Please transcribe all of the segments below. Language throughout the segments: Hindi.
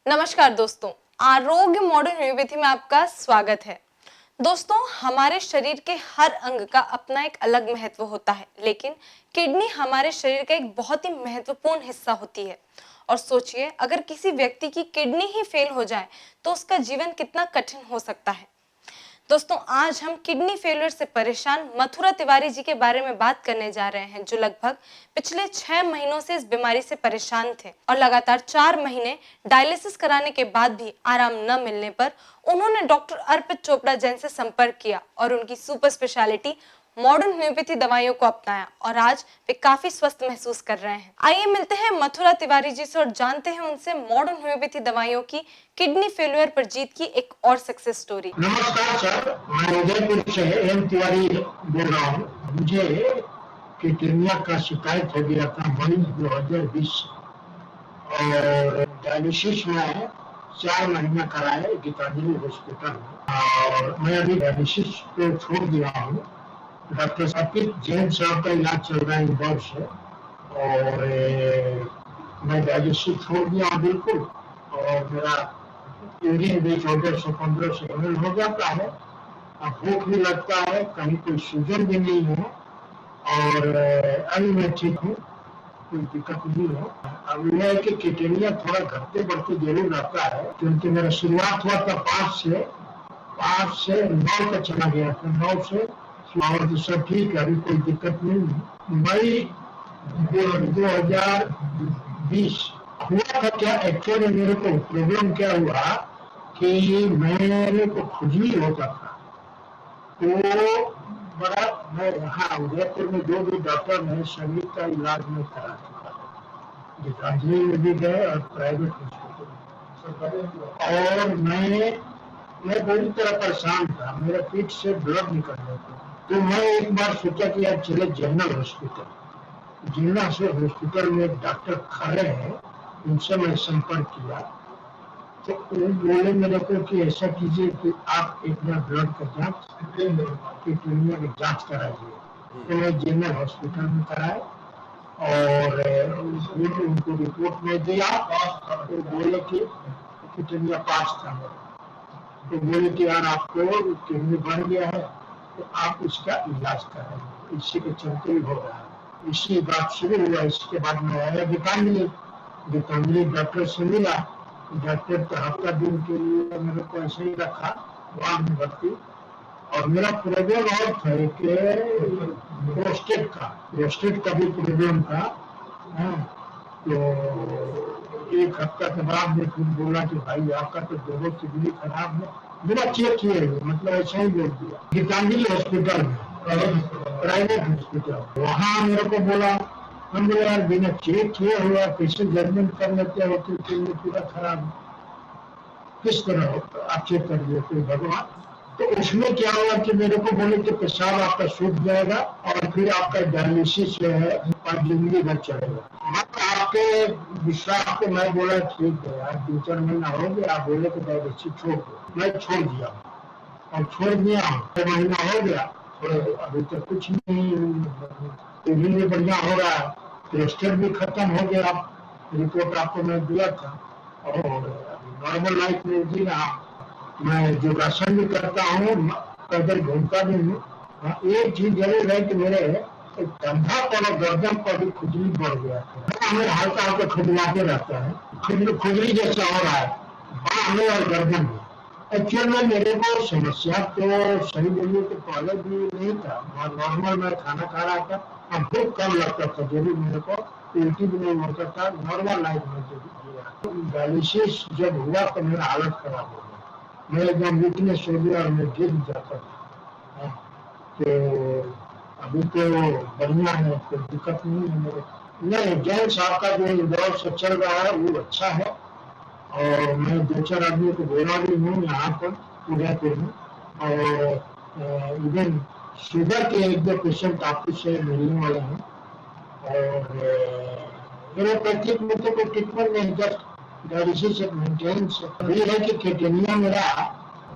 नमस्कार दोस्तों, आरोग्य मॉडर्न होम्योपैथी में आपका स्वागत है। दोस्तों, हमारे शरीर के हर अंग का अपना एक अलग महत्व होता है, लेकिन किडनी हमारे शरीर का एक बहुत ही महत्वपूर्ण हिस्सा होती है। और सोचिए, अगर किसी व्यक्ति की किडनी ही फेल हो जाए तो उसका जीवन कितना कठिन हो सकता है। दोस्तों, आज हम किडनी फेलियर से परेशान मथुरा तिवारी जी के बारे में बात करने जा रहे हैं, जो लगभग पिछले 6 महीनों से इस बीमारी से परेशान थे और लगातार 4 महीने डायलिसिस कराने के बाद भी आराम न मिलने पर उन्होंने डॉक्टर अर्पित चोपड़ा जैन से संपर्क किया और उनकी सुपर स्पेशलिटी मॉडर्न होम्योपैथी दवाइयों को अपनाया और आज वे काफी स्वस्थ महसूस कर रहे हैं। आइए मिलते हैं मथुरा तिवारी जी से और जानते हैं उनसे मॉडर्न होम्योपैथी दवाइयों की किडनी फेलियर पर जीत की एक और सक्सेस स्टोरी। नमस्कार सर, मैं उदयपुर से एम तिवारी बोल रहा हूँ। मुझे किडनिया का शिकायत हो गया था मई 2020 और डायलिसिस में 4 महीना कराए गीतांजलि हॉस्पिटल में और मैं अभी डायलिसिस को छोड़ दिया हूँ। डॉक्टर अर्पित जैन साहब का इलाज चल रहा है इंदौर से और मैं डायलिसिस छोड़ दिया हूँ बिल्कुल। और मेरा यूरिन भी 1415 ml हो जाता है। अब भूख भी लगता है, कहीं कोई सूजन भी नहीं है और अभी मैं ठीक हूँ, कोई दिक्कत नहीं है। अब यह है कि किडनिया थोड़ा घटते बढ़ते जरूर रहता है, क्योंकि मेरा शुरुआत हुआ था 5 से 9 तक चला गया था, 9 से और तो सब ठीक है, अभी कोई दिक्कत नहीं है। मई 2020 हुआ था क्या, एक्चुअली मेरे को प्रॉब्लम क्या हुआ कि मेरे को खुजली होता था, तो बड़ा मैं यहाँ उदयपुर में जो भी डॉक्टर ने सभी का इलाज में करा चुका है, गीतांजलि में भी गए और प्राइवेट हॉस्पिटल में। और मैं बुरी तरह परेशान था, मेरे पीठ से ब्लड निकल रहा था। तो मैं एक बार सोचा कि यार चले जनरल हॉस्पिटल। जनरल हॉस्पिटल में डॉक्टर खड़े हैं, उनसे मैं संपर्क किया तो वो बोले मेरे को कि ऐसा कीजिए कि आप एक बार ब्लड का जांच किडनिया की जांच कराइए। तो मैं जनरल हॉस्पिटल में कराए और उनको रिपोर्ट में दिया तो बोले कि किडनिया पास था। तो बोले कि यार आपको किडनी बढ़ गया है तो आप इसका इलाज कराइए, इसी के चलते ही हो रहा है। इसी बात शुरू हुआ। इसके बाद मैं आया गीतांजलि डॉक्टर से मिला। डॉक्टर तो हफ्ता दिन के लिए मेरे को ऐसे ही रखा वहां में भर्ती। और मेरा प्रॉब्लम और था कि प्रोस्टेट का भी प्रॉब्लम था। तो एक हफ्ता के बाद में फिर बोला कि भाई आपका तो दोनों किडनी खराब है, बिना चेक किए हुए, मतलब ऐसा ही बोल दिया। गीतांजलि हॉस्पिटल में, प्राइवेट हॉस्पिटल, वहाँ मेरे को बोला, हम बोले यार बिना चेक किए हुआ कैसे जजमेंट कर लेते हो कि किडनी पूरा खराब है, किस तरह आप चेक कर लेते भगवान। तो उसमें क्या हुआ कि मेरे को बोले कि पेशाब आपका सूख जाएगा और फिर आपका डायलिसिस जो है जिंदगी भर चलेगा। आपके विश्वास को मैं बोला ठीक है यार, 2-4 महीना हो गया, आप बोले कि डायलिसिस छोड़ दो। मैं छोड़ दिया और छोड़ दिया 6 महीना हो गया, तो अभी तक कुछ नहीं भी बढ़िया हो रहा है। प्रेस्टर भी खत्म हो गया, रिपोर्ट आपको मैं दिया था और नॉर्मल लाइफ में जी रहा। मैं योगासन भी करता हूँ, पैदल घूमता भी हूँ। एक चीज जरूर है कि मेरे कंधा पर गर्दन पर भी खुजली बढ़ गया था। हमें हल्का हल्का खुजलाते रहता है, खुजली जैसा हो रहा है बाह में और गर्दन में। एक्चुअल में मेरे को समस्या तो सही बोलिए तो पहले भी नहीं था, नॉर्मल मैं खाना खा रहा था, अब भूख कम लगता था, जरूर मेरे को उल्टी भी नहीं होता था, नॉर्मल लाइफ में जो डायलिसिस जब हुआ तो मेरा हालत खराब हो गया, मैं एकदम वीकनेस हो गया और मैं गिर जाता था। तो अभी तो बढ़िया है, कोई दिक्कत नहीं है मेरे। नहीं, जैन साहब का जो इंदौर से चल रहा है वो अच्छा है और मैं 2-4 आदमी को बोला भी हूँ यहाँ पर उदयपुर में। और इवन शुगर के 1-2 पेशेंट आपसे मिलने वाले हैं और एलोपैथिक में तो कोई ट्रीटमेंट नहीं, जस्ट डायलिसिस मेंटेनेंस। ये है कि किडनिया मेरा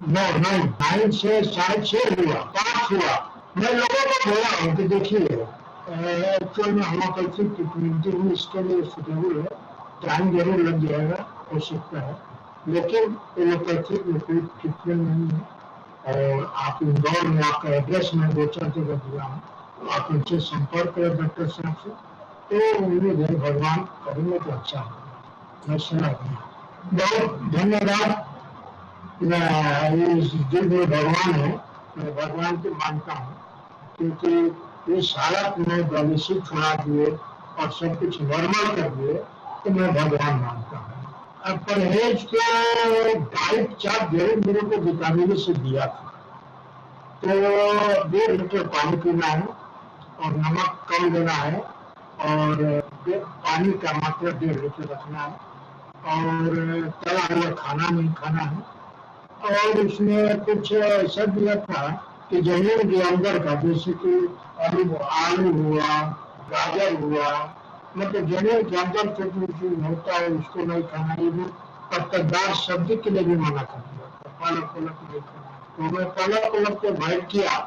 9 से 6.5 हुआ, 5 हुआ। मैं लोगों को बोला हूँ कि देखिए एक्चुअल में होम्योपैथिक ट्रीटमेंट इसके लिए सुटेबल है, टाइम जरूर लग जाएगा, हो सकता है लेकिन एलोपैथिक में कोई ट्रीटमेंट नहीं है। और आप इंदौर में आपका एड्रेस मैं 2-4 जगह दिया हूँ, तो आप उनसे संपर्क करें डॉक्टर साहब से, तो उम्मीद है भगवान करेंगे तो अच्छा होगा। मैं सुना दिया। बहुत धन्यवाद। मैं इस दिल में भगवान है, मैं भगवान को मानता हूँ, क्योंकि इस हालत में डायलिसिस छुड़ा दिए और सब कुछ नॉर्मल कर दिए, तो मैं भगवान मानता हूँ। अब परहेज के डाइट चार्ट जरूर मेरे को विटामिन से दिया था, तो 1.5 लीटर पानी पीना है और नमक कम लेना है और पानी का मात्रा 1.5 लीटर रखना है और तला हुआ खाना नहीं खाना है। और उसमें कुछ ऐसा दिया था कि जमीन के अंदर का, जैसे कि आलू हुआ, गाजर हुआ, मतलब जमीन के अंदर जो होता है उसको नहीं खाना। ये भी पत्तेदार सब्जी के लिए भी मना कर दिया था, पालक पलक नहीं खाना। तो मैं पालक पलक को अवॉइड किया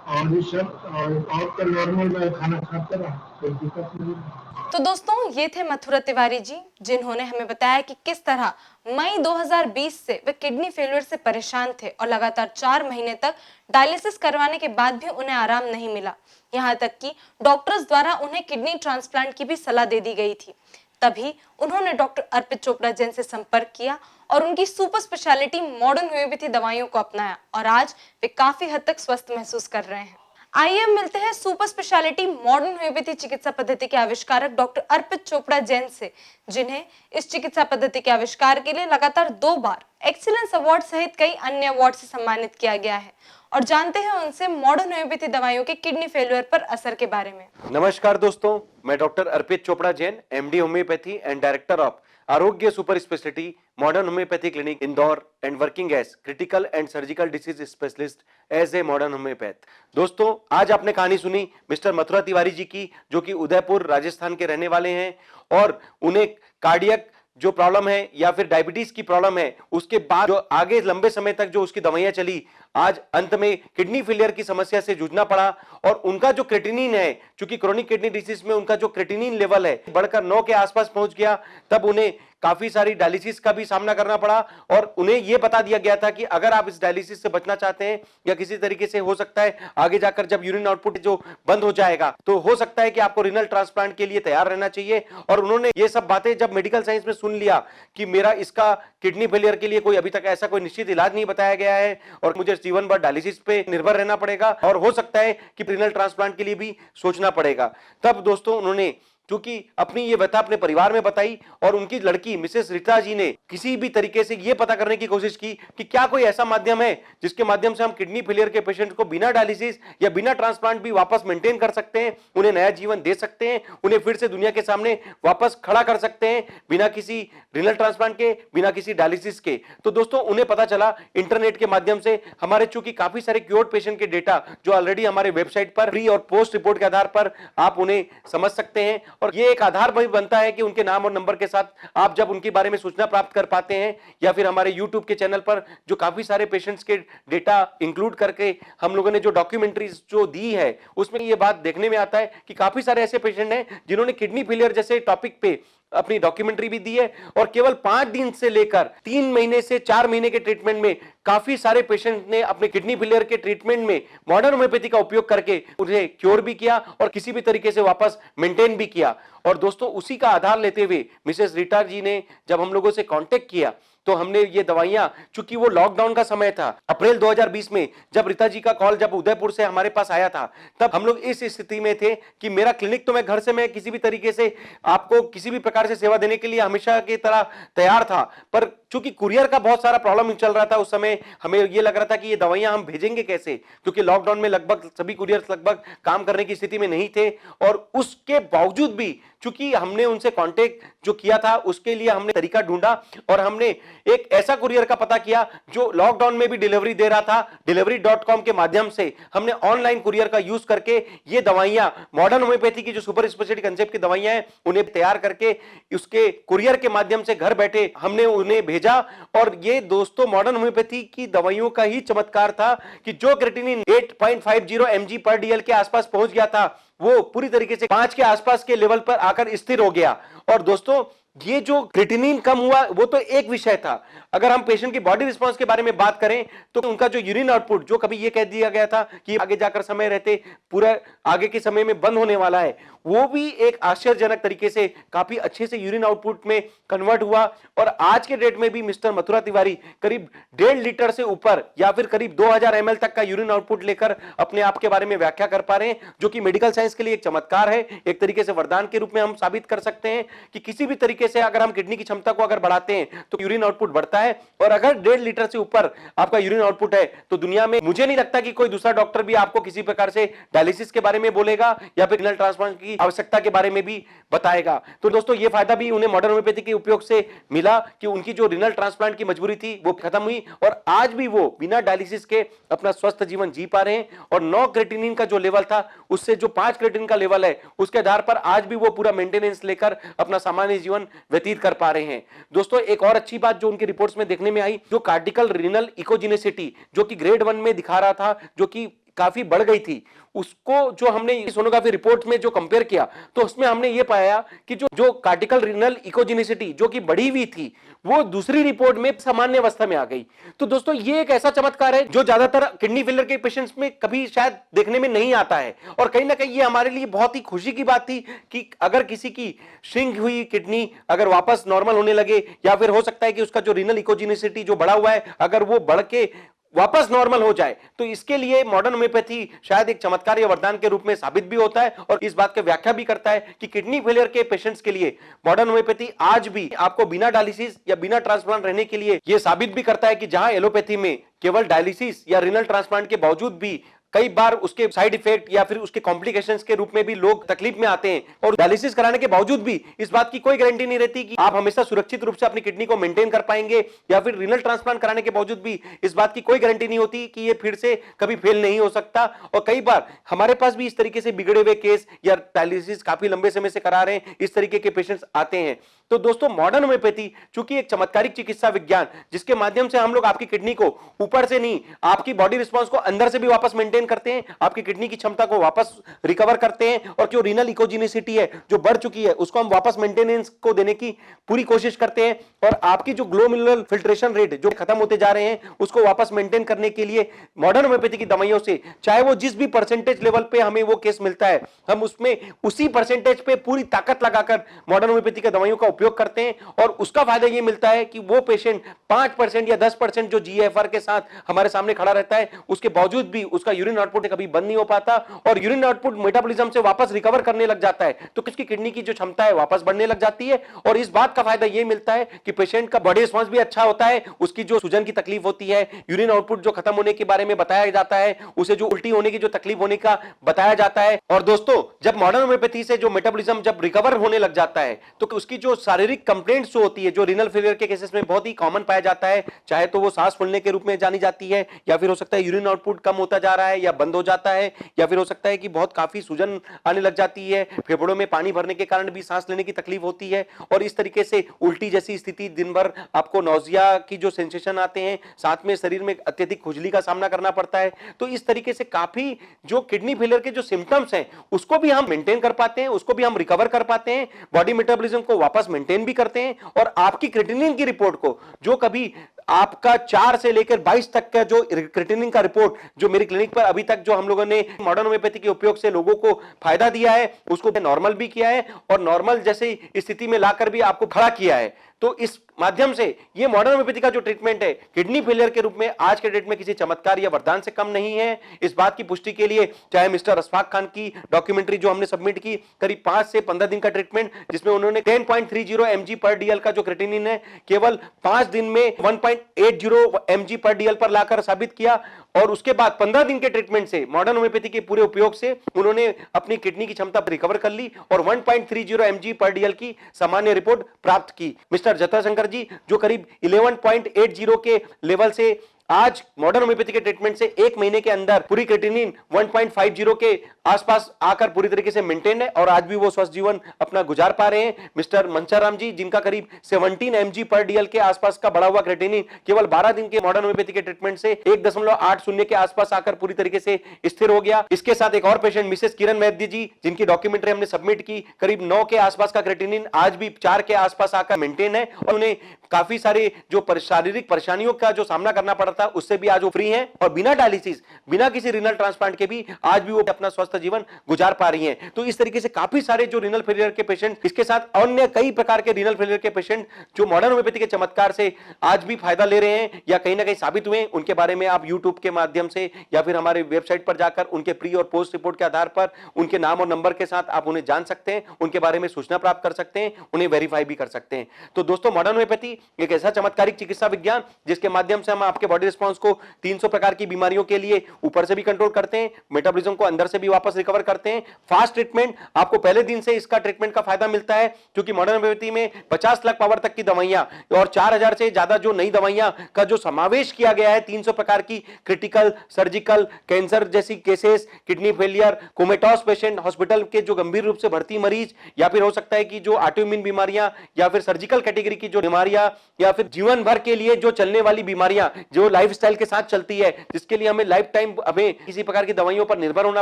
और ये सब और तो नॉर्मल मैं खाना खाते रहा, कोई दिक्कत नहीं है। तो दोस्तों ये थे मथुरा तिवारी जी, जिन्होंने हमें बताया कि किस तरह मई 2020 से वे किडनी फेलियर से परेशान थे और लगातार 4 महीने तक डायलिसिस करवाने के बाद भी उन्हें आराम नहीं मिला। यहाँ तक कि डॉक्टर्स द्वारा उन्हें किडनी ट्रांसप्लांट की भी सलाह दे दी गई थी। तभी उन्होंने डॉक्टर अर्पित चोपड़ा जैन से संपर्क किया और उनकी सुपर स्पेशलिटी मॉडर्न होम्योपैथी दवाइयों को अपनाया और आज वे काफी हद तक स्वस्थ महसूस कर रहे हैं। आइए अब मिलते हैं सुपर स्पेशलिटी मॉडर्न होम्योपैथी चिकित्सा पद्धति के आविष्कारक डॉक्टर अर्पित चोपड़ा जैन से, जिन्हें इस चिकित्सा पद्धति के आविष्कार के लिए लगातार 2 बार एक्सीलेंस अवार्ड सहित कई अन्य अवार्ड से सम्मानित किया गया है, और जानते हैं उनसे मॉडर्न होम्योपैथी दवाइयों के किडनी फेलियर पर असर के बारे में। नमस्कार दोस्तों, मैं doctor Arpit Chopra Jain, MD homeopathy and director of Arogya super speciality modern homeopathy clinic Indore and working as critical and surgical disease specialist as a modern homeopath. दोस्तों, आज आपने कहानी सुनी मिस्टर मथुरा तिवारी जी की, जो कि उदयपुर राजस्थान के रहने वाले हैं और उन्हें कार्डियक जो प्रॉब्लम है या फिर डायबिटीज की प्रॉब्लम है, उसके बाद जो आगे लंबे समय तक जो उसकी दवाइयां चली, आज अंत में किडनी फेलियर की समस्या से जूझना पड़ा। और उनका जो क्रेटिनिन है, क्योंकि क्रोनिक किडनी डिसीज में उनका जो क्रेटिनिन लेवल है बढ़कर 9 के आसपास पहुंच गया, तब उन्हें काफी सारी डायलिसिस का भी सामना करना पड़ा और उन्हें यह बता दिया गया था कि अगर आप इस डायलिसिस से बचना चाहते हैं या किसी तरीके से हो सकता है आगे जाकर जब यूरिन आउटपुट जो बंद हो जाएगा तो हो सकता है कि आपको रिनल ट्रांसप्लांट के लिए तैयार रहना चाहिए। और उन्होंने ये सब बातें जब मेडिकल साइंस में सुन लिया कि मेरा इसका किडनी फेलियर के लिए कोई अभी तक ऐसा कोई निश्चित इलाज नहीं बताया गया है और मुझे जीवन भर डायलिसिस पे निर्भर रहना पड़ेगा और हो सकता है कि रिनल ट्रांसप्लांट के लिए भी सोचना पड़ेगा, तब दोस्तों उन्होंने क्योंकि अपनी ये व्यथा अपने परिवार में बताई और उनकी लड़की मिसेस रीता जी ने किसी भी तरीके से ये पता करने की कोशिश की कि क्या कोई ऐसा माध्यम है जिसके माध्यम से हम किडनी फेलियर के पेशेंट को बिना डायलिसिस या बिना ट्रांसप्लांट भी वापस मेंटेन कर सकते हैं, उन्हें नया जीवन दे सकते हैं, उन्हें फिर से दुनिया के सामने वापस खड़ा कर सकते हैं बिना किसी रिनल ट्रांसप्लांट के, बिना किसी डायलिसिस के। तो दोस्तों उन्हें पता चला इंटरनेट के माध्यम से, हमारे चूंकि काफी सारे क्योर्ड पेशेंट के डेटा जो ऑलरेडी हमारे वेबसाइट पर प्री और पोस्ट रिपोर्ट के आधार पर आप उन्हें समझ सकते हैं और ये एक आधार भी बनता है कि उनके नाम और नंबर के साथ आप जब उनके बारे में सूचना प्राप्त कर पाते हैं या फिर हमारे YouTube के चैनल पर जो काफी सारे पेशेंट्स के डेटा इंक्लूड करके हम लोगों ने जो डॉक्यूमेंट्रीज जो दी है उसमें ये बात देखने में आता है कि काफी सारे ऐसे पेशेंट हैं जिन्होंने किडनी फेलियर जैसे टॉपिक पे अपनी डॉक्यूमेंट्री भी दी है और केवल 5 दिन से लेकर 3 महीने से 4 महीने के ट्रीटमेंट में काफी सारे पेशेंट ने अपने किडनी फेलियर के ट्रीटमेंट में मॉडर्न होम्योपैथी का उपयोग करके उन्हें क्योर भी किया और किसी भी तरीके से वापस मेंटेन भी किया। और दोस्तों उसी का आधार लेते हुए मिसेस रीटा जी ने जब हम लोगों से कांटेक्ट किया तो हमने ये दवाइयां, चूंकि वो लॉकडाउन का समय था अप्रैल 2020 में, जब रीता जी का कॉल जब उदयपुर से हमारे पास आया था तब हम लोग इस स्थिति में थे कि मेरा क्लिनिक तो मैं घर से मैं किसी भी तरीके से आपको किसी भी प्रकार से सेवा देने के लिए हमेशा की तरह तैयार था, पर चूंकि कुरियर का बहुत सारा प्रॉब्लम चल रहा था उस समय, हमें ये लग रहा था कि ये दवाइयां हम भेजेंगे कैसे, क्योंकि लॉकडाउन में लगभग सभी कुरियर्स लगभग काम करने की स्थिति में नहीं थे। और उसके बावजूद भी चूंकि हमने उनसे कांटेक्ट जो किया था उसके लिए हमने तरीका ढूंढा और हमने एक ऐसा कुरियर का पता किया जो लॉकडाउन में भी डिलीवरी दे रहा था। delivery.com के माध्यम से हमने ऑनलाइन कुरियर का यूज करके ये दवाइयां मॉडर्न होम्योपैथी की जो सुपर स्पेशलिटी कंसेप्ट की दवाइयां हैं उन्हें तैयार करके उसके कुरियर के माध्यम से घर बैठे हमने उन्हें भेजा। और ये दोस्तों मॉडर्न होम्योपैथी की दवाइयों का ही चमत्कार था कि जो क्रेटिनिन 8.50 mg पर DL के आसपास पहुंच गया था वो पूरी तरीके से 5 के आसपास के लेवल पर आकर स्थिर हो गया। और दोस्तों ये जो क्रिएटिनिन कम हुआ वो तो एक विषय था। अगर हम पेशेंट की बॉडी रिस्पांस के बारे में बात करें तो उनका जो यूरिन आउटपुट, जो कभी ये कह दिया गया था कि आगे जाकर समय रहते पूरा आगे के समय में बंद होने वाला है, वो भी एक आश्चर्यजनक तरीके से काफी अच्छे से यूरिन आउटपुट में कन्वर्ट हुआ। और आज के डेट में भी मिस्टर मथुरा तिवारी करीब 1.5 लीटर से ऊपर या फिर करीब 2000 ml तक का यूरिन आउटपुट लेकर अपने आप के बारे में व्याख्या कर पा रहे हैं, जो कि मेडिकल साइंस के लिए एक चमत्कार है। एक तरीके से वरदान के रूप में हम साबित कर सकते हैं कि किसी भी तरीके से अगर हम किडनी की क्षमता को अगर बढ़ाते हैं तो यूरिन आउटपुट बढ़ता है। और अगर 1.5 लीटर से ऊपर आपका यूरिन आउटपुट है तो दुनिया में मुझे नहीं लगता कि कोई दूसरा डॉक्टर भी आपको किसी प्रकार से डायलिसिस के बारे में बोलेगा या फिर रीनल ट्रांसप्लांट की आवश्यकता के बारे में भी बताएगा। तो दोस्तों ये फायदा भी उन्हें मॉडर्न होम्योपैथी के उपयोग से मिला कि उनकी जो रीनल ट्रांसप्लांट की मजबूरी थी वो खत्म हुई और आज भी वो बिना डायलिसिस के अपना स्वस्थ जीवन जी पा रहे हैं। और 9 क्रिएटिनिन का जो लेवल था उससे जो 5 क्रिएटिनिन का लेवल है उसके आधार पर आज भी वो पूरा मेंटेनेंस लेकर अपना सामान्य जीवन व्यतीत कर पा रहे हैं। दोस्तों एक और अच्छी बात जो उनकी रिपोर्ट्स में देखने में आई, जो कार्टिकल रीनल इकोजेनेसिटी जो कि ग्रेड 1 में दिखा रहा था, जो कि काफी बढ़ गई थी, उसको जो हमने सोनोग्राफी रिपोर्ट में जो कंपेयर किया तो उसमें हमने ये पाया कि जो कार्टिकल रीनल इकोजेनेसिटी जो कि बढ़ी हुई थी वो दूसरी रिपोर्ट में सामान्य अवस्था में आ गई। तो दोस्तों ये एक ऐसा चमत्कार है जो ज्यादातर किडनी फेलियर के पेशेंट्स में कभी शायद देखने में नहीं आता है। और कहीं ना कहीं ये हमारे लिए बहुत ही खुशी की बात थी कि अगर किसी की श्रिंक हुई किडनी अगर वापस नॉर्मल होने लगे या फिर हो सकता है कि उसका जो रीनल इकोजेनेसिटी जो बढ़ा हुआ है अगर वो बढ़ के वापस नॉर्मल हो जाए, तो इसके लिए मॉडर्न होम्योपैथी शायद एक चमत्कार या वरदान के रूप में साबित भी होता है और इस बात की व्याख्या भी करता है कि किडनी फेलियर के पेशेंट्स के लिए मॉडर्न होम्योपैथी आज भी आपको बिना डायलिसिस या बिना ट्रांसप्लांट रहने के लिए यह साबित भी करता है कि जहां एलोपैथी में केवल डायलिसिस या रीनल ट्रांसप्लांट के बावजूद भी कई बार उसके साइड इफेक्ट या फिर उसके कॉम्प्लिकेशंस के रूप में भी लोग तकलीफ में आते हैं और डायलिसिस कराने के बावजूद भी इस बात की कोई गारंटी नहीं रहती कि आप हमेशा सुरक्षित रूप से अपनी किडनी को मेंटेन कर पाएंगे, या फिर रीनल ट्रांसप्लांट कराने के बावजूद भी इस बात की कोई गारंटी नहीं होती कि ये फिर से कभी फेल नहीं हो सकता। और कई बार हमारे पास भी इस तरीके से बिगड़े हुए केस या डायलिसिस काफी लंबे समय से करा रहे हैं, इस तरीके के पेशेंट्स आते हैं। तो दोस्तों मॉडर्न होम्योपैथी चूंकि एक चमत्कारिक चिकित्सा विज्ञान जिसके माध्यम से हम लोग आपकी किडनी को ऊपर से नहीं आपकी बॉडी रिस्पांस को अंदर से भी वापस मेंटेन करते हैं, आपकी किडनी की क्षमता को वापस रिकवर करते हैं और जो रीनल इकोजेनेसिटी है जो बढ़ चुकी है उसको हम वापस मेंटेनेंस को देने की पूरी कोशिश करते हैं और आपकी जो ग्लोमेरुलर फिल्ट्रेशन रेट जो खत्म होते जा रहे हैं उसको वापस मेंटेन करने के लिए मॉडर्न होम्योपैथी की दवाइयों से चाहे वो जिस भी परसेंटेज लेवल पे हमें वो केस मिलता है हम उसमें उसी परसेंटेज पे पूरी ताकत लगाकर मॉडर्न होम्योपैथी की दवाइयों का उपयोग करते हैं और उसका फायदा ये मिलता है कि वो पेशेंट 5% या 10% जो जीएफआर के साथ हमारे सामने खड़ा रहता है उसके बावजूद भी उसका यूरिन आउटपुट कभी बंद नहीं हो पाता और यूरिन आउटपुट मेटाबॉलिज्म से वापस रिकवर करने लग जाता है, तो किसकी किडनी की जो क्षमता है वापस बढ़ने लग जाती है। और इस बात का फायदा ये मिलता है कि पेशेंट का बॉडी रिस्पांस भी अच्छा होता है, उसकी जो सूजन की तकलीफ होती है, यूरिन आउटपुट जो खत्म होने के बारे में बताया जाता है, उसे जो उल्टी होने की जो तकलीफ होने का बताया जाता है। और दोस्तों जब मॉडर्न होम्योपैथी से जो मेटाबॉलिज्म जब रिकवर होने लग जाता है तो उसकी जो शारीरिक कंप्लेंट्स जो होती है जो रीनल फेलियर के केसेस में बहुत ही कॉमन पाया जाता है, चाहे तो वो सांस फूलने के रूप में जानी जाती है या फिर हो सकता है यूरिन आउटपुट कम होता जा रहा है या बंद हो जाता है या फिर हो सकता है कि बहुत काफी सूजन आने लग जाती है, फेफड़ों में पानी भरने के कारण भी सांस लेने की तकलीफ होती है और इस तरीके से उल्टी जैसी स्थिति, दिन भर आपको नौजिया की जो सेंसेशन आते हैं, साथ में शरीर में अत्यधिक खुजली का सामना करना पड़ता है। तो इस तरीके से काफी जो किडनी फेलियर के जो सिम्टम्स हैं उसको भी हम मेंटेन कर पाते हैं, उसको भी हम रिकवर कर पाते हैं, बॉडी मेटाबॉलिज्म को वापस मेंटेन भी करते हैं और आपकी क्रिएटिनिन की रिपोर्ट को जो कभी आपका 4 से लेकर 22 तक का जो क्रिएटिनिन का रिपोर्ट जो मेरी क्लिनिक पर अभी तक जो हम लोगों ने मॉडर्न होम्योपैथी के उपयोग से लोगों को फायदा दिया है उसको नॉर्मल भी किया है और नॉर्मल जैसे स्थिति में लाकर भी आपको खड़ा किया है। तो इस माध्यम से ये मॉडर्न होम्योपैथी का जो ट्रीटमेंट है किडनी फेलियर के रूप में आज के डेट में किसी चमत्कार या वरदान से कम नहीं है। इस बात की पुष्टि के लिए चाहे मिस्टर अशफाक खान की डॉक्यूमेंट्री जो हमने सबमिट की करीब 5 से 15 दिन का ट्रीटमेंट जिसमें उन्होंने 10.30 mg पर डीएल का जो क्रिएटिनिन है केवल 5 दिन में 1.80 mg पर डीएल पर लाकर साबित किया और उसके बाद 15 दिन के ट्रीटमेंट से मॉडर्न होम्योपैथी के पूरे उपयोग से उन्होंने अपनी किडनी की क्षमता रिकवर कर ली और 1.30 mg पर डीएल की सामान्य रिपोर्ट प्राप्त की। मिस्टर जटाशंकर जी जो करीब 11.80 के लेवल से आज मॉडर्न होम्योपैथी के ट्रीटमेंट से 1 महीने के अंदर पूरी क्रिएटिनिन 1.50 के आसपास आकर पूरी तरीके से मेंटेन है और आज भी वो स्वस्थ जीवन अपना गुजार पा रहे हैं। मिस्टर मंचाराम जी, जिनका करीब 17 mg पर डीएल के आसपास का बढ़ा हुआ क्रेटिनिन केवल 12 दिन के मॉडर्न होम्योपैथी के ट्रीटमेंट से 1.80 के आसपास आकर पूरी तरीके से स्थिर हो गया। इसके साथ एक और पेशेंट मिसेस किरण वैद्य जी, जिनकी डॉक्यूमेंट्री हमने सबमिट की, करीब 9 के आसपास का क्रेटिनिन आज भी 4 के आसपास आकर मेंटेन है और उन्हें काफी सारे जो शारीरिक परेशानियों का जो सामना करना पड़ा था उससे भी आज वो फ्री हैं और बिना डायलिसिस, बिना किसी रीनल ट्रांसप्लांट के भी आज भी वो अपना स्वस्थ जीवन गुजार पा रही हैं। तो इस तरीके से काफी सारे जो रीनल फेलियर के पेशेंट, इसके साथ अन्य कई प्रकार के रीनल फेलियर के पेशेंट जो मॉडर्न होम्योपैथी के चमत्कार से आज भी फायदा ले रहे हैं या कहीं ना कहीं साबित हुए, उनके बारे में आप यूट्यूब के माध्यम से या फिर हमारे वेबसाइट पर जाकर उनके प्री और पोस्ट रिपोर्ट के आधार पर उनके नाम और नंबर के साथ आप उन्हें जान सकते हैं, उनके बारे में सूचना प्राप्त कर सकते हैं, उन्हें वेरीफाई भी कर सकते हैं। तो दोस्तों, मॉडर्न होम्योपैथी एक ऐसा चमत्कारिक चिकित्सा विज्ञान जिसके माध्यम से हम आपके बॉडी रिस्पांस को 300 प्रकार की बीमारियों के लिए ऊपर से भी कंट्रोल करते हैं, मेटाबॉलिज्म को अंदर से भी वापस रिकवर करते हैं। फास्ट ट्रीटमेंट, आपको पहले दिन से इसका ट्रीटमेंट का फायदा मिलता है, क्योंकि मॉडर्न होम्योपैथी में 50 लाख पावर तक की दवाइयां और 4000 से ज्यादा जो नई दवाइयां का जो समावेश किया गया है, 300 प्रकार की क्रिटिकल, सर्जिकल, कैंसर जैसी cases, kidney failure, comatose patient, hospital के जो गंभीर रूप से भर्ती मरीज, या फिर हो सकता है कि जो ऑटोइम्यून बीमारियां या फिर सर्जिकल कैटेगरी की जो बीमारियां या फिर जीवन भर के लिए जो चलने वाली बीमारियां जो लाइफस्टाइल के साथ चलती है, जिसके लिए हमें लाइफ टाइम हमें किसी प्रकार की दवाइयों पर निर्भर होना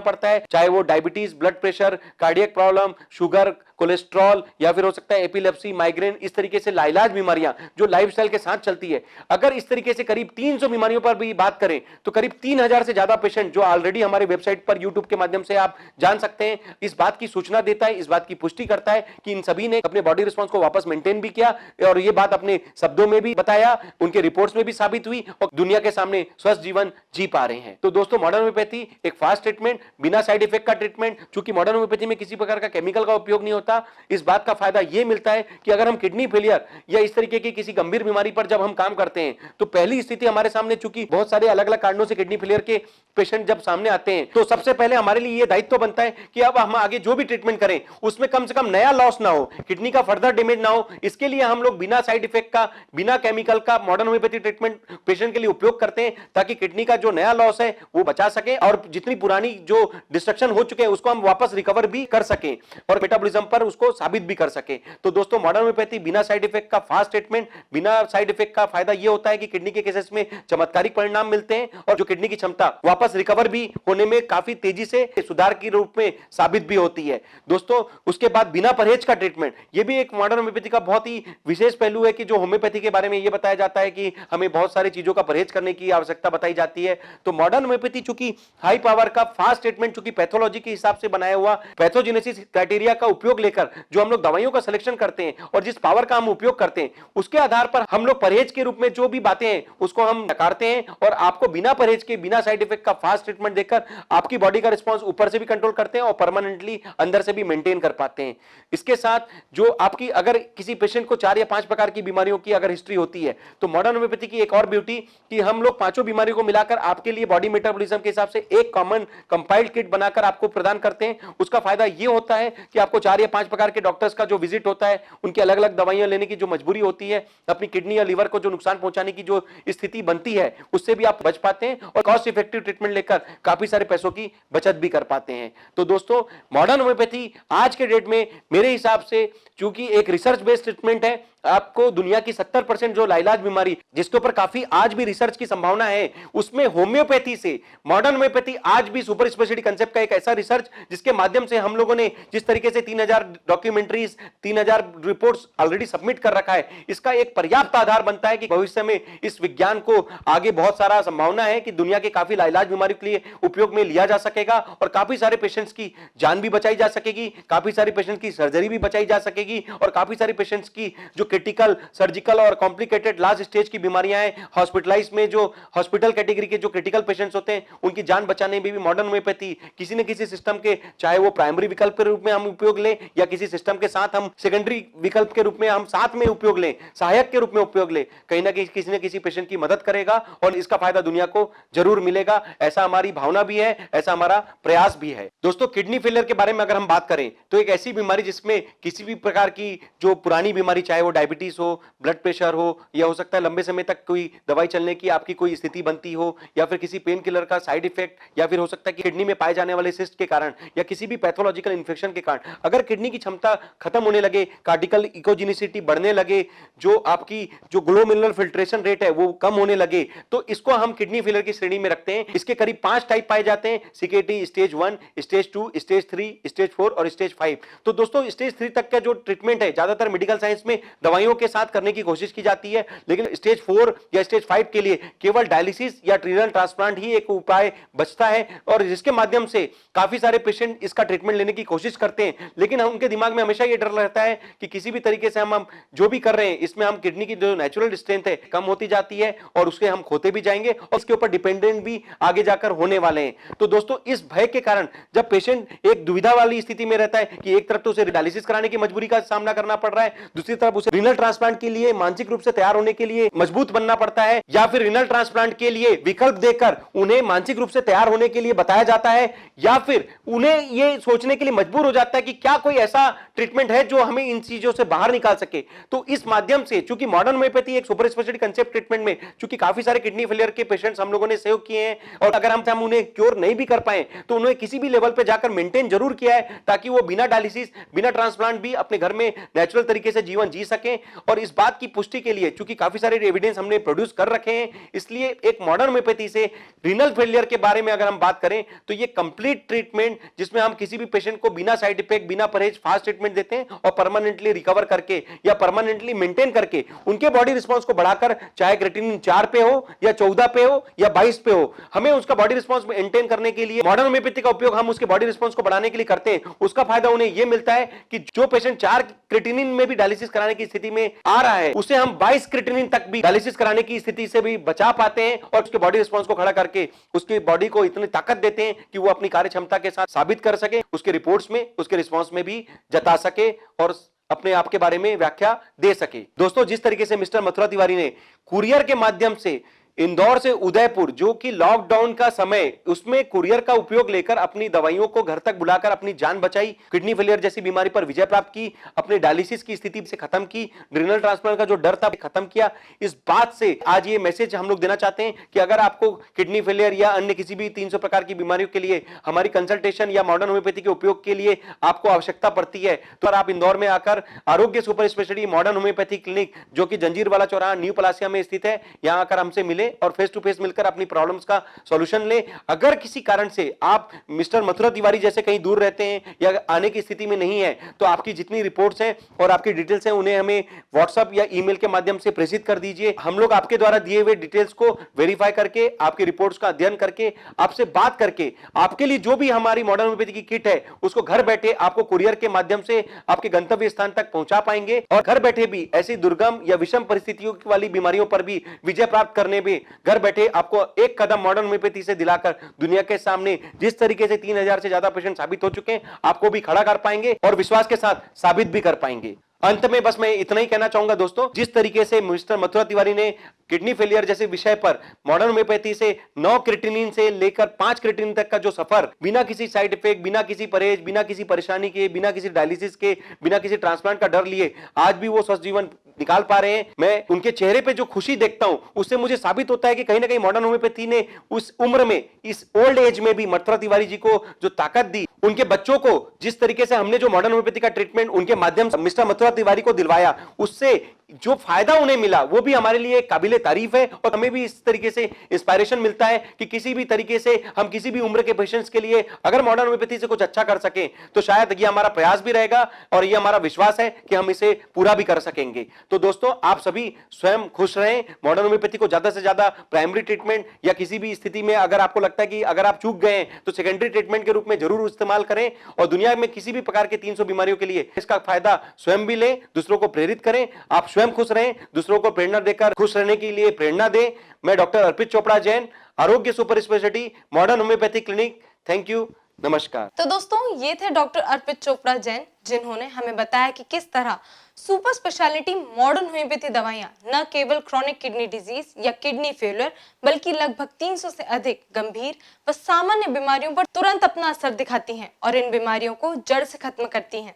पड़ता है, चाहे वो diabetes, blood pressure, cardiac problem, sugar, cholesterol या फिर हो सकता है एपिलेप्सी, माइग्रेन, इस तरीके से लाइलाज बीमारियां जो लाइफस्टाइल के साथ चलती है। अगर इस तरीके से करीब 300 बीमारियों पर भी बात करें तो करीब 3000 से ज्यादा पेशेंट जो ऑलरेडी हमारे वेबसाइट पर यूट्यूब के माध्यम से आप जान सकते हैं, इस बात की सूचना देता है, इस बात की पुष्टि करता है कि इन सभी ने अपने बॉडी रिस्पांस को वापस मेंटेन भी किया और ये बात अपने शब्दों में भी बताया, उनके रिपोर्ट्स में भी साबित हुई और दुनिया के सामने स्वस्थ जीवन जी पा रहे हैं। तो दोस्तों, मॉडर्न होम्योपैथी एक फास्ट ट्रीटमेंट, बिना साइड इफेक्ट का ट्रीटमेंट, क्योंकि मॉडर्न होम्योपैथी में किसी प्रकार का केमिकल का उपयोग नहीं होता। इस बात का फायदा यह मिलता है कि अगर हम किडनी फेलियर या इस तरीके की किसी गंभीर बीमारी पर जब हम काम करते हैं तो पहली स्थिति हमारे सामने, चूंकि बहुत सारे अलग अलग कारणों से किडनी फेलियर के पेशेंट जब सामने आते हैं, तो सबसे पहले हमारे लिए यह दायित्व बनता है कि अब हम आगे जो भी ट्रीटमेंट करें उसमें कम से कम नया लॉस ना हो, किडनी का फर्दर डैमेज ना हो। इसके लिए हम लोग बिना साइड इफेक्ट का, बिना केमिकल का मॉडर्न होम्योपैथी ट्रीटमेंट पेशेंट के लिए उपयोग करते हैं, ताकि किडनी का जो नया लॉस है वो बचा सके और जितनी पुरानी जो डिस्ट्रक्शन हो चुके हैं उसको हम वापस रिकवर भी कर सके और मेटाबॉलिज्म पर उसको साबित भी कर सके। तो दोस्तों, मॉडर्न होम्योपैथी बिना साइड इफेक्ट का फास्ट ट्रीटमेंट, बिना साइड इफेक्ट का फायदा यह होता है कि किडनी के केसेस में चमत्कारिक परिणाम मिलते हैं और जो किडनी की क्षमता वापस रिकवर भी होने में काफी तेजी से सुधार के रूप में साबित भी होती है। दोस्तों, उसके बाद बिना परहेज का ट्रीटमेंट, यह भी एक मॉडर्न होम्योपैथी का बहुत ही विशेष पहलू है कि जो होम्योपैथी के बारे में यह बताया जाता है कि हमें बहुत सारी चीजों का परहेज करने की आवश्यकता बताई जाती है। तो मॉडर्न होम्योपैथी चूंकि हाई पावर का फास्ट ट्रीटमेंट, चूंकि पैथोलॉजी के हिसाब से बनाया हुआ पैथोजेनेसिस क्राइटेरिया का उपयोग लेकर जो हम लोग दवाइयों का सिलेक्शन करते हैं और जिस पावर का हम उपयोग करते हैं उसके आधार पर हम लोग परहेज के रूप में जो भी बातें हैं उसको हम नकारते हैं और आपको बिना परहेज के, बिना साइड इफेक्ट का फास्ट ट्रीटमेंट देकर आपकी बॉडी का रिस्पांस ऊपर से भी कंट्रोल करते हैं और परमानेंटली अंदर से भी मेंटेन कर पाते हैं। इसके साथ जो आपकी अगर किसी पेशेंट को 4 या 5 प्रकार की बीमारियों की अगर हिस्ट्री होती है तो मॉडर्न होम्योपैथी की एक और ब्यूटी कि हम लोग पांचों बीमारियों को मिलाकर आपके लिए बॉडी मेटाबॉलिज्म के हिसाब से एक कॉमन कंपाइल्ड किट बनाकर आपको प्रदान करते हैं। उसका फायदा यह होता है कि आपको 4 या 5 प्रकार के डॉक्टर्स का जो विजिट होता है, उनकी अलग अलग दवाइयां लेने की जो मजबूरी होती है, अपनी किडनी या लिवर को जो नुकसान पहुंचाने की जो स्थिति बनती है, उससे भी आप बच पाते हैं और कॉस्ट इफेक्टिव ट्रीटमेंट लेकर काफी सारे पैसों की बचत भी कर पाते हैं। तो दोस्तों, मॉडर्न होम्योपैथी आज के डेट में मेरे हिसाब से चूंकि एक रिसर्च बेस्ड ट्रीटमेंट है, आपको दुनिया की 70% जो लाइलाज बीमारी जिसके ऊपर काफी आज भी रिसर्च की संभावना है, उसमें होम्योपैथी से मॉडर्न होम्योपैथी आज भी सुपर स्पेशलिटी कंसेप्ट का एक ऐसा रिसर्च जिसके माध्यम से हम लोगों ने जिस तरीके से 3000 डॉक्यूमेंट्रीज, 3000 रिपोर्ट्स ऑलरेडी सबमिट कर रखा है, इसका एक पर्याप्त आधार बनता है कि भविष्य में इस विज्ञान को आगे बहुत सारा संभावना है कि दुनिया के काफी लाइलाज बीमारियों के लिए उपयोग में लिया जा सकेगा और काफी सारे पेशेंट्स की जान भी बचाई जा सकेगी, काफी सारे पेशेंट्स की सर्जरी भी बचाई जा सकेगी और काफी सारे पेशेंट्स की जो क्रिटिकल, सर्जिकल और कॉम्प्लिकेटेड लास्ट स्टेज की बीमारियां हैं, हॉस्पिटलाइज में जो हॉस्पिटल कैटेगरी के जो क्रिटिकल पेशेंट्स होते हैं, उनकी जान बचाने में भी मॉडर्न होम्योपैथी किसी न किसी सिस्टम के, चाहे वो प्राइमरी विकल्प के रूप में हम उपयोग लें या किसी सिस्टम के साथ हम सेकेंडरी विकल्प के रूप में हम साथ में उपयोग लें, सहायक के रूप में उपयोग लें, कहीं ना कहीं किसी न किसी पेशेंट की मदद करेगा और इसका फायदा दुनिया को जरूर मिलेगा। ऐसा हमारी भावना भी है, ऐसा हमारा प्रयास भी है। दोस्तों, किडनी फेलियर के बारे में अगर हम बात करें तो एक ऐसी बीमारी जिसमें किसी भी प्रकार की जो पुरानी बीमारी, चाहे वो डायबिटीज हो, ब्लड प्रेशर हो, या हो सकता है लंबे समय तक कोई दवाई चलने की आपकी कोई स्थिति बनती हो, या फिर किसी पेन किलर का साइड इफेक्ट, या फिर हो सकता है कि किडनी में पाए जाने वाले सिस्ट के कारण या किसी भी पैथोलॉजिकल इन्फेक्शन के कारण अगर किडनी की क्षमता खत्म होने लगे, कार्डिकल इकोजेनिसिटी बढ़ने लगे, जो आपकी जो ग्लोमेरुलर फिल्ट्रेशन रेट है वो कम होने लगे, तो इसको हम किडनी फेलियर की श्रेणी में रखते हैं। इसके करीब 5 टाइप पाए जाते हैं, सीकेटी स्टेज 1, स्टेज 2, स्टेज 3, स्टेज 4 और स्टेज 5। तो दोस्तों स्टेज 3 तक का जो ट्रीटमेंट है ज्यादातर मेडिकल साइंस में दवाइयों के साथ करने की कोशिश की जाती है, लेकिन स्टेज 4 या स्टेज 5 के लिए केवल डायलिसिस या रीनल ट्रांसप्लांट ही एक उपाय बचता है, और जिसके माध्यम से काफी सारे पेशेंट इसका ट्रीटमेंट लेने की कोशिश करते हैं, लेकिन उनके दिमाग में हमेशा ये डर रहता है कि किसी भी तरीके से हम जो भी कर रहे हैं इसमें हम किडनी की जो नेचुरल स्ट्रेंथ है कम होती जाती है और उसके हम खोते भी जाएंगे और इसके ऊपर डिपेंडेंट भी आगे जाकर होने वाले हैं। तो दोस्तों इस भय के कारण जब पेशेंट एक दुविधा वाली स्थिति में रहता है कि एक तरफ तो उसे डायलिसिस कराने की मजबूरी का सामना करना पड़ रहा है, दूसरी तरफ उसे रीनल ट्रांसप्लांट के लिए मानसिक रूप से तैयार होने के लिए मजबूत बनना पड़ता है, या फिर रीनल ट्रांसप्लांट के लिए विकल्प देकर उन्हें मानसिक रूप से तैयार होने के लिए बताया जाता है, या फिर उन्हें यह सोचने के लिए मजबूर हो जाता है कि क्या कोई ऐसा ट्रीटमेंट है जो हमें इन चीजों से बाहर निकाल सके। तो इस माध्यम से चूंकि मॉडर्न होम्योपैथी एक सुपर स्पेशलिटी कंसेप्ट ट्रीटमेंट में चूंकि काफी सारे किडनी फेलियर के पेशेंट्स हम लोगों ने सेव किए हैं, और अगर हम उन्हें क्योर नहीं भी कर पाए तो उन्हें किसी भी लेवल पे जाकर मेंटेन जरूर किया है ताकि वो बिना डायलिसिस बिना ट्रांसप्लांट भी अपने घर में नेचुरल तरीके से जीवन जी सकें। और इस बात की पुष्टि के लिए चूंकि काफी सारे एविडेंस हमने प्रोड्यूस कर रखे हैं, इसलिए एक मॉडर्न होम्योपैथी से रीनल फेलियर के बारे में अगर हम बात करें तो ये कंप्लीट ट्रीटमेंट जिसमें हम किसी भी पेशेंट को बिना साइड इफेक्ट बिना परहेज फास्ट ट्रीटमेंट देते हैं और परमानेंटली रिकवर करके या परमानेंटली मेंटेन करके उनके बॉडी रिस्पांस को बढ़ाकर, चाहे क्रेटिनिन 4 पे हो या 14 पे हो या 22 पे हो, हमें उसका बॉडी रिस्पांस मेंटेन करने के लिए मॉडर्न होम्योपैथी का उपयोग हम उसके बॉडी रिस्पांस को बढ़ाने के लिए करते हैं। उसका फायदा उन्हें यह मिलता है कि जो पेशेंट 4 क्रेटिनिन में भी डायलिसिस कराने की स्थिति में आ रहा है उसे हम 22 क्रेटिनिन तक भी डायलिसिस कराने की स्थिति से भी बचा पाते हैं और उसके बॉडी रिस्पांस को खड़ा करके उसकी बॉडी को इतनी ताकत देते हैं कि वो अपनी कार्य क्षमता के साथ साबित कर सके, उसके रिपोर्ट्स में उसके रिस्पांस में भी जता सके और अपने आप के बारे में व्याख्या दे सके। दोस्तों जिस तरीके से मिस्टर मथुरा तिवारी ने कुरियर के माध्यम से इंदौर से उदयपुर, जो कि लॉकडाउन का समय, उसमें कुरियर का उपयोग लेकर अपनी दवाइयों को घर तक बुलाकर अपनी जान बचाई, किडनी फेलियर जैसी बीमारी पर विजय प्राप्त की, अपने डायलिसिस की स्थिति से खत्म की, रीनल ट्रांसप्लांट का जो डर था खत्म किया। इस बात से आज ये मैसेज हम लोग देना चाहते हैं कि अगर आपको किडनी फेलियर या अन्य किसी भी 300 प्रकार की बीमारियों के लिए हमारी कंसल्टेशन या मॉडर्न होम्योपैथी के उपयोग के लिए आपको आवश्यकता पड़ती है तो आप इंदौर में आकर आरोग्य super speciality modern homeopathy clinic, जो कि जंजीर वाला चौराहा न्यू पलासिया में स्थित है, यहां आकर हमसे मिले और फेस टू फेस मिलकर अपनी प्रॉब्लम्स का सॉल्यूशन ले। अगर किसी कारण से आप मिस्टर मथुरा तिवारी जैसे कहीं दूर रहते हैं या आने की स्थिति में नहीं है तो आपकी जितनी रिपोर्ट्स हैं और आपकी डिटेल्स हैं उन्हें हमें व्हाट्सएप या ईमेल के माध्यम से प्रेषित कर दीजिए। हम लोग आपके द्वारा दिए हुए डिटेल्स को वेरीफाई करके, आपकी रिपोर्ट्स का अध्ययन करके, आपसे बात करके आपके लिए जो भी हमारी मॉडर्न होम्योपैथी की किट है उसको घर बैठे आपको कुरियर के माध्यम से आपके गंतव्य स्थान तक पहुंचा पाएंगे और घर बैठे भी ऐसी दुर्गम या विषम परिस्थितियों वाली बीमारियों पर भी विजय प्राप्त करने में घर बैठे आपको एक कदम मॉडर्न होम्योपैथी से दिलाकर दुनिया के सामने जिस तरीके से 3000 से ज्यादा पेशेंट साबित हो चुके हैं आपको भी खड़ा कर पाएंगे और विश्वास के साथ साबित भी कर पाएंगे। अंत में बस मैं इतना ही कहना चाहूंगा दोस्तों, जिस तरीके से मिस्टर मथुरा तिवारी ने किडनी फेलियर जैसे विषय पर मॉडर्न होम्योपैथी से 9 क्रेटिनिन से लेकर 5 क्रेटिनिन तक का जो सफर बिना किसी साइड इफेक्ट, बिना किसी परहेज, बिना किसी परेशानी के, बिना किसी डायलिसिस के, बिना किसी ट्रांसप्लांट का डर लिए आज भी वो स्वस्थ जीवन निकाल पा रहे हैं। मैं उनके चेहरे पे जो खुशी देखता हूं उससे मुझे साबित होता है कि कहीं ना कहीं मॉडर्न होम्योपैथी ने उस उम्र में, इस ओल्ड एज में भी मथुरा तिवारी जी को जो ताकत दी, उनके बच्चों को जिस तरीके से हमने जो मॉडर्न होम्योपैथी का ट्रीटमेंट उनके माध्यम से मिस्टर मथुरा तिवारी को दिलवाया, उससे जो फायदा उन्हें मिला वो भी हमारे लिए काबिले तारीफ है और हमें भी इस तरीके से इंस्पायरेशन मिलता है कि किसी भी तरीके से हम किसी भी उम्र के पेशेंट्स के लिए अगर मॉडर्न होम्योपैथी से कुछ अच्छा कर सकें तो शायद ये हमारा प्रयास भी रहेगा और ये हमारा विश्वास है कि हम इसे पूरा भी कर सकेंगे। तो दोस्तों आप सभी स्वयं खुश रहें। मॉडर्न होम्योपैथी को ज्यादा से ज्यादा प्राइमरी ट्रीटमेंट या किसी भी स्थिति में अगर आपको लगता है कि अगर आप चूक गए तो सेकेंडरी ट्रीटमेंट के रूप में जरूर इस्तेमाल करें और दुनिया में किसी भी प्रकार के 300 बीमारियों के लिए इसका फायदा स्वयं भी लें, दूसरों को प्रेरित करें। आप स्वयं खुश रहें, दूसरों को प्रेरणा देकर खुश रहने के लिए प्रेरणा दें। मैं डॉक्टर अर्पित चोपड़ा जैन, आरोग्य super speciality modern homeopathy clinic. Thank you, नमस्कार। तो दोस्तों ये थे डॉक्टर अर्पित चोपड़ा जैन, जिन्होंने हमें बताया कि किस तरह सुपर स्पेशलिटी मॉडर्न होम्योपैथी दवाइयां न केवल क्रॉनिक किडनी डिजीज या किडनी फेलियर बल्कि लगभग 300 से अधिक गंभीर व सामान्य बीमारियों पर तुरंत अपना असर दिखाती हैं और इन बीमारियों को जड़ से खत्म करती हैं।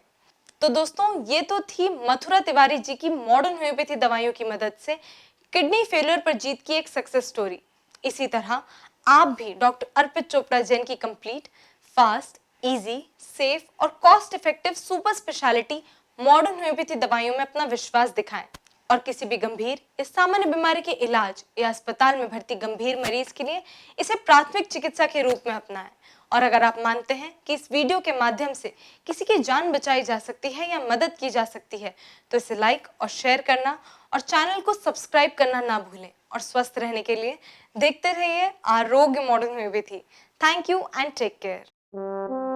तो दोस्तों ये तो थी मथुरा तिवारी जी की मॉडर्न होम्योपैथी दवाइयों की मदद से किडनी फेलियर पर जीत की एक सक्सेस स्टोरी। इसी तरह आप भी डॉक्टर अर्पित चोपड़ा जैन की कंप्लीट, फास्ट, इजी, सेफ और cost effective super speciality modern homeopathy दवाइयों में अपना विश्वास दिखाएं और किसी भी गंभीर या सामान्य बीमारी के इलाज या अस्पताल में भर्ती गंभीर मरीज के लिए इसे प्राथमिक चिकित्सा के रूप में अपनाएं। और अगर आप मानते हैं कि इस वीडियो के माध्यम से किसी की जान बचाई जा सकती है या मदद की जा सकती है तो इसे लाइक और शेयर करना और चैनल को सब्सक्राइब करना ना भूलें। और स्वस्थ रहने के लिए देखते रहिए Arogya modern homeopathy. Thank you and take care.